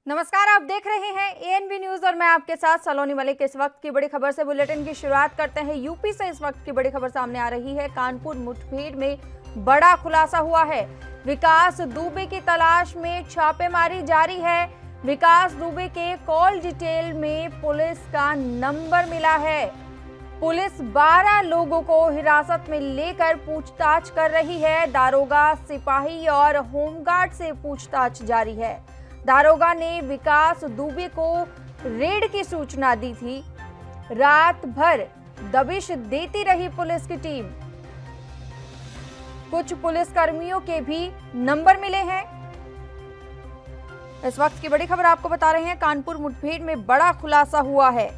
नमस्कार, आप देख रहे हैं एएनबी न्यूज और मैं आपके साथ सलोनी मलिक। इस वक्त की बड़ी खबर से बुलेटिन की शुरुआत करते हैं। यूपी से इस वक्त की बड़ी खबर सामने आ रही है। कानपुर मुठभेड़ में बड़ा खुलासा हुआ है। विकास दुबे की तलाश में छापेमारी जारी है। विकास दुबे के कॉल डिटेल में पुलिस का नंबर मिला है। पुलिस 12 लोगों को हिरासत में लेकर पूछताछ कर रही है। दारोगा, सिपाही और होमगार्ड से पूछताछ जारी है। दारोगा ने विकास दुबे को रेड की सूचना दी थी। रात भर दबिश देती रही पुलिस की टीम। कुछ पुलिसकर्मियों के भी नंबर मिले हैं। इस वक्त की बड़ी खबर आपको बता रहे हैं। कानपुर मुठभेड़ में बड़ा खुलासा हुआ है।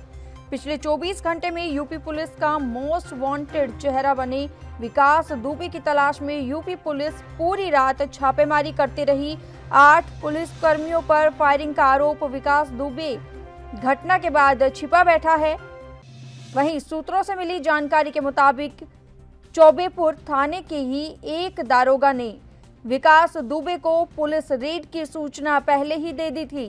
पिछले 24 घंटे में यूपी पुलिस का मोस्ट वांटेड चेहरा बने विकास दुबे की तलाश में यूपी पुलिस पूरी रात छापेमारी करती रही। 8 पुलिसकर्मियों पर फायरिंग का आरोप। विकास दुबे घटना के बाद छिपा बैठा है। वहीं सूत्रों से मिली जानकारी के मुताबिक चौबेपुर थाने के ही एक दारोगा ने विकास दुबे को पुलिस रेड की सूचना पहले ही दे दी थी।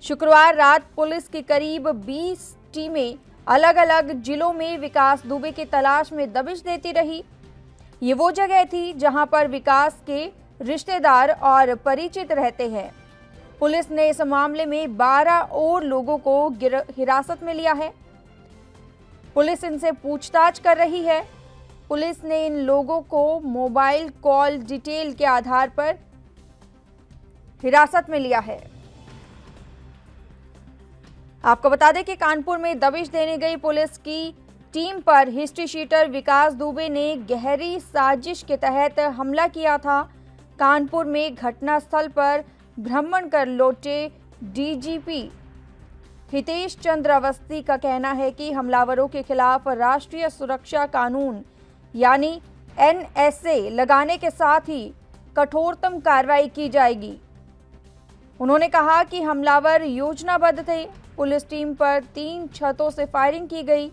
शुक्रवार रात पुलिस की करीब 20 टीमें अलग अलग जिलों में विकास दुबे की तलाश में दबिश देती रही। ये वो जगह थी जहां पर विकास के रिश्तेदार और परिचित रहते हैं। पुलिस ने इस मामले में 12 और लोगों को हिरासत में लिया है। पुलिस इनसे पूछताछ कर रही है। पुलिस ने इन लोगों को मोबाइल कॉल डिटेल के आधार पर हिरासत में लिया है। आपको बता दें कि कानपुर में दबिश देने गई पुलिस की टीम पर हिस्ट्री शीटर विकास दुबे ने गहरी साजिश के तहत हमला किया था। कानपुर में घटनास्थल पर भ्रमण कर लौटे डीजीपी हितेश चंद्र अवस्थी का कहना है कि हमलावरों के खिलाफ राष्ट्रीय सुरक्षा कानून यानी एनएसए लगाने के साथ ही कठोरतम कार्रवाई की जाएगी। उन्होंने कहा कि हमलावर योजनाबद्ध थे। पुलिस टीम पर 3 छतों से फायरिंग की गई।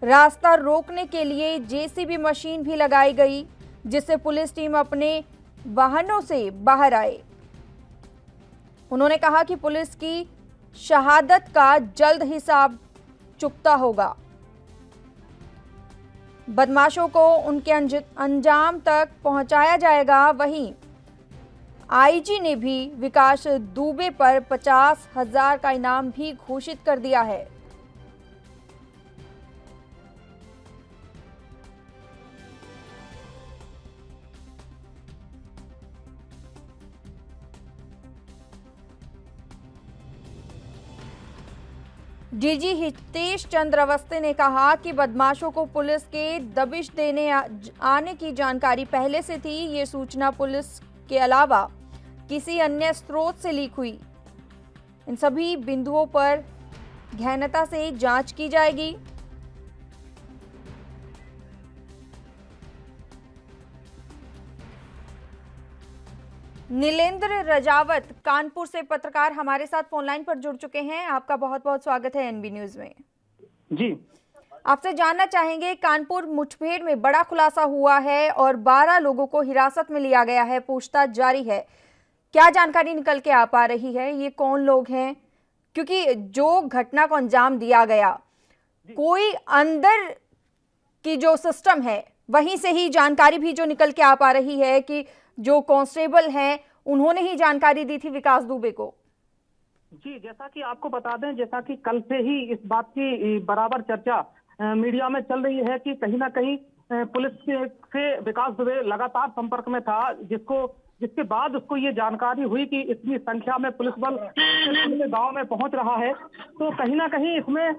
रास्ता रोकने के लिए जेसीबी मशीन भी लगाई गई, जिससे पुलिस टीम अपने वाहनों से बाहर आए। उन्होंने कहा कि पुलिस की शहादत का जल्द हिसाब चुकता होगा। बदमाशों को उनके अंजाम तक पहुंचाया जाएगा। वहीं आईजी ने भी विकास दुबे पर 50,000 का इनाम भी घोषित कर दिया है। डीजी हितेश चंद्र अवस्थी ने कहा कि बदमाशों को पुलिस के दबिश देने आने की जानकारी पहले से थी। ये सूचना पुलिस के अलावा किसी अन्य स्रोत से लीक हुई। इन सभी बिंदुओं पर गहनता से जांच की जाएगी। नीलेंद्र रजावत कानपुर से पत्रकार हमारे साथ फोन लाइन पर जुड़ चुके हैं। आपका बहुत बहुत स्वागत है एनबी न्यूज में। जी, आपसे जानना चाहेंगे, कानपुर मुठभेड़ में बड़ा खुलासा हुआ है और 12 लोगों को हिरासत में लिया गया है। पूछताछ जारी है। क्या जानकारी निकल के आ पा रही है? ये कौन लोग हैं? क्योंकि जो घटना को अंजाम दिया गया, कोई अंदर की जो सिस्टम है वहीं से ही जानकारी भी जो निकल के आ पा रही है कि जो कांस्टेबल हैं उन्होंने ही जानकारी दी थी विकास दुबे को। जी, जैसा कि आपको बता दें, जैसा कि कल से ही इस बात की बराबर चर्चा मीडिया में चल रही है कि कहीं ना कहीं पुलिस से विकास दुबे लगातार संपर्क में था, जिसके बाद उसको ये जानकारी हुई कि इतनी संख्या में पुलिस बल गांव में पहुंच रहा है। तो कहीं ना कहीं इसमें,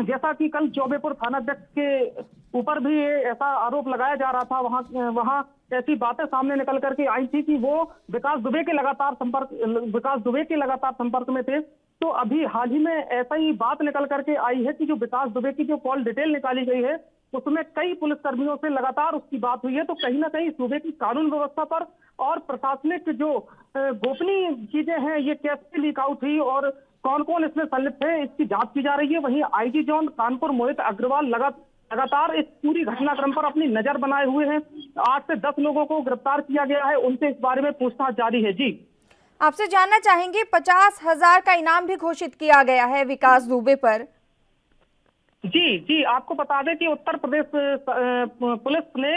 जैसा कि कल चौबेपुर थानाध्यक्ष के ऊपर भी ऐसा आरोप लगाया जा रहा था, वहां ऐसी बातें सामने निकल करके आई थी कि वो विकास दुबे के लगातार संपर्क में थे। तो अभी हाल ही में ऐसा ही बात निकल करके आई है कि जो विकास दुबे की जो कॉल डिटेल निकाली गई है उसमें कई पुलिसकर्मियों से लगातार उसकी बात हुई है। तो कहीं ना कहीं सूबे की कानून व्यवस्था पर और प्रशासनिक जो गोपनीय चीजें हैं ये कैसे लीक आउट हुई और कौन कौन इसमें संलिप्त है, इसकी जांच की जा रही है। वहीं आईजी जोन कानपुर मोहित अग्रवाल लगातार इस पूरी घटनाक्रम पर अपनी नजर बनाए हुए हैं। 8 से 10 लोगों को गिरफ्तार किया गया है, उनसे इस बारे में पूछताछ जारी है। जी आपसे जानना चाहेंगे 50,000 का इनाम भी घोषित किया गया है विकास दुबे पर। जी जी, आपको बता दें कि उत्तर प्रदेश पुलिस ने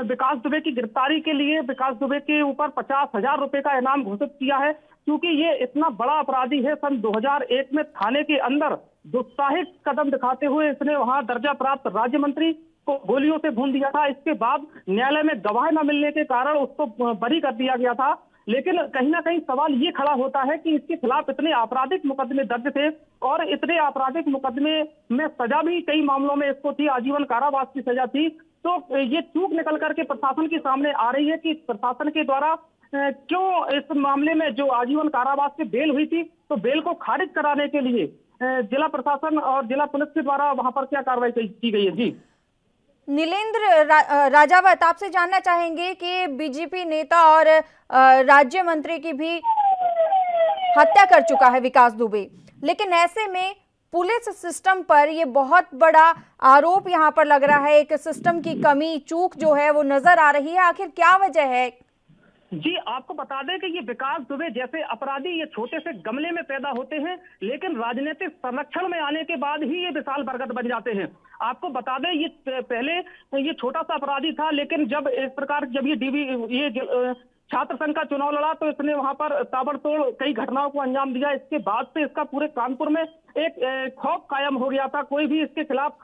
विकास दुबे की गिरफ्तारी के लिए विकास दुबे के ऊपर 50,000 रुपए का इनाम घोषित किया है, क्योंकि ये इतना बड़ा अपराधी है। सन 2001 में थाने के अंदर दुस्साहसिक कदम दिखाते हुए इसने वहां दर्जा प्राप्त राज्य मंत्री को गोलियों से भून दिया था। इसके बाद न्यायालय में गवाह न मिलने के कारण उसको बरी कर दिया गया था। लेकिन कहीं ना कहीं सवाल ये खड़ा होता है कि इसके खिलाफ इतने आपराधिक मुकदमे दर्ज थे और इतने आपराधिक मुकदमे में सजा भी कई मामलों में इसको थी, आजीवन कारावास की सजा थी। तो ये चूक निकल करके प्रशासन के सामने आ रही है कि प्रशासन के द्वारा क्यों इस मामले में जो आजीवन कारावास से बेल हुई थी, तो बेल को खारिज कराने के लिए जिला प्रशासन और जिला पुलिस के द्वारा वहां पर क्या कार्रवाई की गई है। जी नीलेंद्र राजावत, आपसे जानना चाहेंगे कि बीजेपी नेता और राज्य मंत्री की भी हत्या कर चुका है विकास दुबे, लेकिन ऐसे में पुलिस सिस्टम पर ये बहुत बड़ा आरोप यहाँ पर लग रहा है, एक सिस्टम की कमी चूक जो है वो नजर आ रही है। आखिर क्या वजह है? जी, आपको बता दें कि ये विकास दुबे जैसे अपराधी ये छोटे से गमले में पैदा होते हैं, लेकिन राजनीतिक संरक्षण में आने के बाद ही ये विशाल बरगद बन जाते हैं। आपको बता दें ये पहले ये छोटा सा अपराधी था, लेकिन जब इस प्रकार जब ये छात्र संघ का चुनाव लड़ा तो इसने वहां पर ताबड़तोड़ कई घटनाओं को अंजाम दिया। इसके बाद से इसका पूरे कानपुर में एक खौफ कायम हो गया था। कोई भी इसके खिलाफ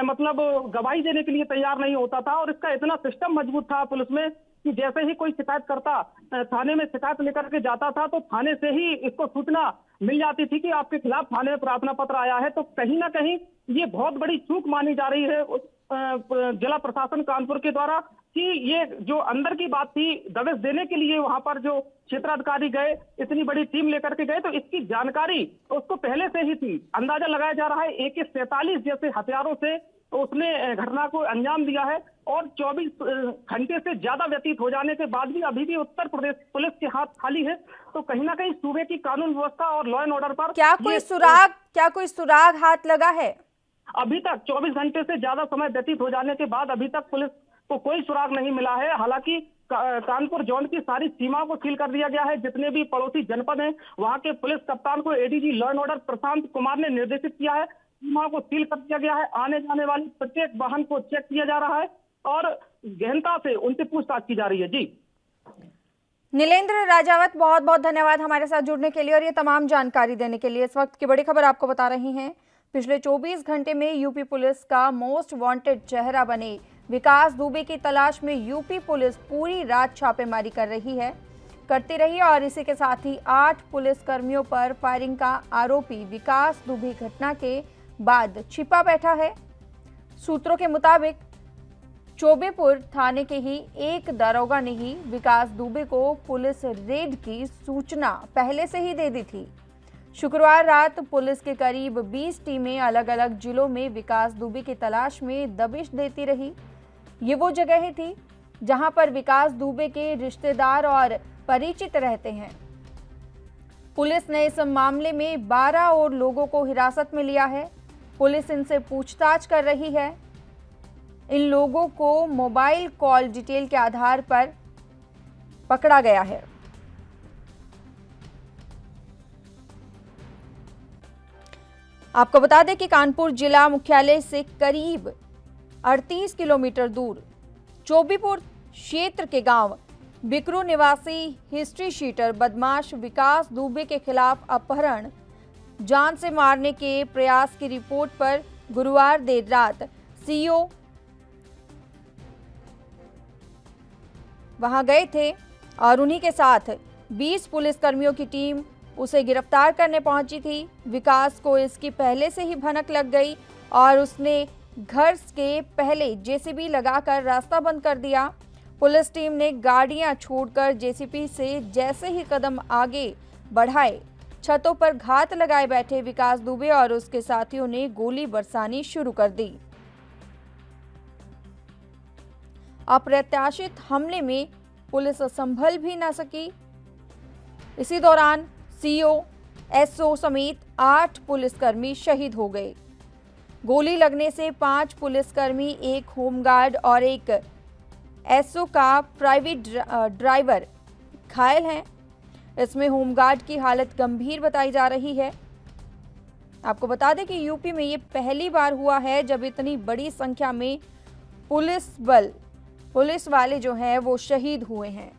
मतलब गवाही देने के लिए तैयार नहीं होता था और इसका इतना सिस्टम मजबूत था पुलिस में कि जैसे ही कोई शिकायत करता, थाने में शिकायत लेकर के जाता था, तो थाने से ही इसको सूचना मिल जाती थी कि आपके खिलाफ थाने में प्रार्थना पत्र आया है। तो कहीं ना कहीं ये बहुत बड़ी चूक मानी जा रही है जिला प्रशासन कानपुर के द्वारा कि ये जो अंदर की बात थी, दबिश देने के लिए वहां पर जो क्षेत्राधिकारी गए, इतनी बड़ी टीम लेकर के गए, तो इसकी जानकारी उसको पहले से ही थी। अंदाजा लगाया जा रहा है AK-47 जैसे हथियारों से उसने घटना को अंजाम दिया है और 24 घंटे से ज्यादा व्यतीत हो जाने के बाद भी अभी भी उत्तर प्रदेश पुलिस के हाथ खाली है। तो कहीं ना कहीं सूबे की कानून व्यवस्था और लॉ एंड ऑर्डर पर क्या कोई सुराग हाथ लगा है? अभी तक 24 घंटे से ज्यादा समय व्यतीत हो जाने के बाद अभी तक पुलिस को कोई सुराग नहीं मिला है। हालांकि कानपुर जोन की सारी सीमाओं को सील कर दिया गया है। जितने भी पड़ोसी जनपद हैं वहां के पुलिस कप्तान को ADG law and order Prashant Kumar ने निर्देशित किया है। सीमाओं को सील कर दिया गया है। आने जाने वाले प्रत्येक वाहन को चेक किया जा रहा है और गहनता से उनसे पूछताछ की जा रही है। जी नीलेंद्र राजावत, बहुत बहुत धन्यवाद हमारे साथ जुड़ने के लिए और ये तमाम जानकारी देने के लिए। इस वक्त की बड़ी खबर आपको बता रही हैं। पिछले 24 घंटे में यूपी पुलिस का मोस्ट वांटेड चेहरा बने विकास दुबे की तलाश में यूपी पुलिस पूरी रात छापेमारी करती रही और इसी के साथ ही 8 पुलिस कर्मियों पर फायरिंग का आरोपी विकास दुबे घटना के बाद छिपा बैठा है। सूत्रों के मुताबिक चौबेपुर थाने के ही एक दरोगा ने ही विकास दुबे को पुलिस रेड की सूचना पहले से ही दे दी थी। शुक्रवार रात पुलिस के करीब 20 टीमें अलग अलग जिलों में विकास दुबे की तलाश में दबिश देती रही। ये वो जगह थी जहां पर विकास दुबे के रिश्तेदार और परिचित रहते हैं। पुलिस ने इस मामले में 12 और लोगों को हिरासत में लिया है। पुलिस इनसे पूछताछ कर रही है। इन लोगों को मोबाइल कॉल डिटेल के आधार पर पकड़ा गया है। आपको बता दें कि कानपुर जिला मुख्यालय से करीब 38 किलोमीटर दूर चौबेपुर क्षेत्र के गांव बिकरू निवासी हिस्ट्री शीटर बदमाश विकास दुबे के खिलाफ अपहरण, जान से मारने के प्रयास की रिपोर्ट पर गुरुवार देर रात CO वहां गए थे और उन्हीं के साथ 20 पुलिसकर्मियों की टीम उसे गिरफ्तार करने पहुंची थी। विकास को इसकी पहले से ही भनक लग गई और उसने घर के पहले JCB लगाकर रास्ता बंद कर दिया। पुलिस टीम ने गाड़ियां छोड़कर JCB से जैसे ही कदम आगे बढ़ाए, छतों पर घात लगाए बैठे विकास दुबे और उसके साथियों ने गोली बरसानी शुरू कर दी। अप्रत्याशित हमले में पुलिस संभल भी न सकी। इसी दौरान CO, SO समेत 8 पुलिसकर्मी शहीद हो गए। गोली लगने से 5 पुलिसकर्मी, एक होमगार्ड और एक SO का प्राइवेट ड्राइवर घायल हैं। इसमें होमगार्ड की हालत गंभीर बताई जा रही है। आपको बता दें कि यूपी में ये पहली बार हुआ है जब इतनी बड़ी संख्या में पुलिस वाले जो हैं वो शहीद हुए हैं।